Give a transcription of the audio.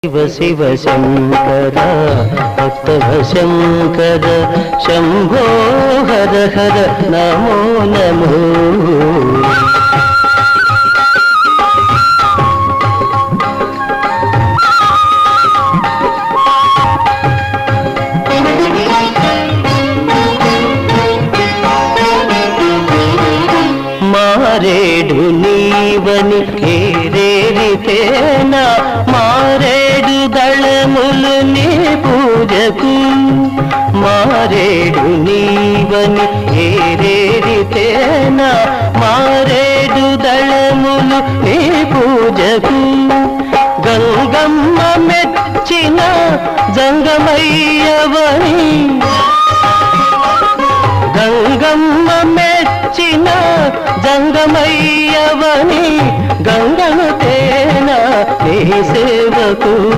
శివ శివ శంకర భక్తవ శంకర శంభో హర హర నమో నమో. మారేడు నీవని ఏరేరితేనా మారేడు దళములు నీ పూజకు. మారేడు నీవని ఏరేరితేనా మారేడు దళములు నీ పూజకు. గంగమ్మ మెచ్చిన జంగమయ్యవని గంగమ్మ మెచ్చిన జంగమయ్యవని గంగను తేనా నీ సేవకు.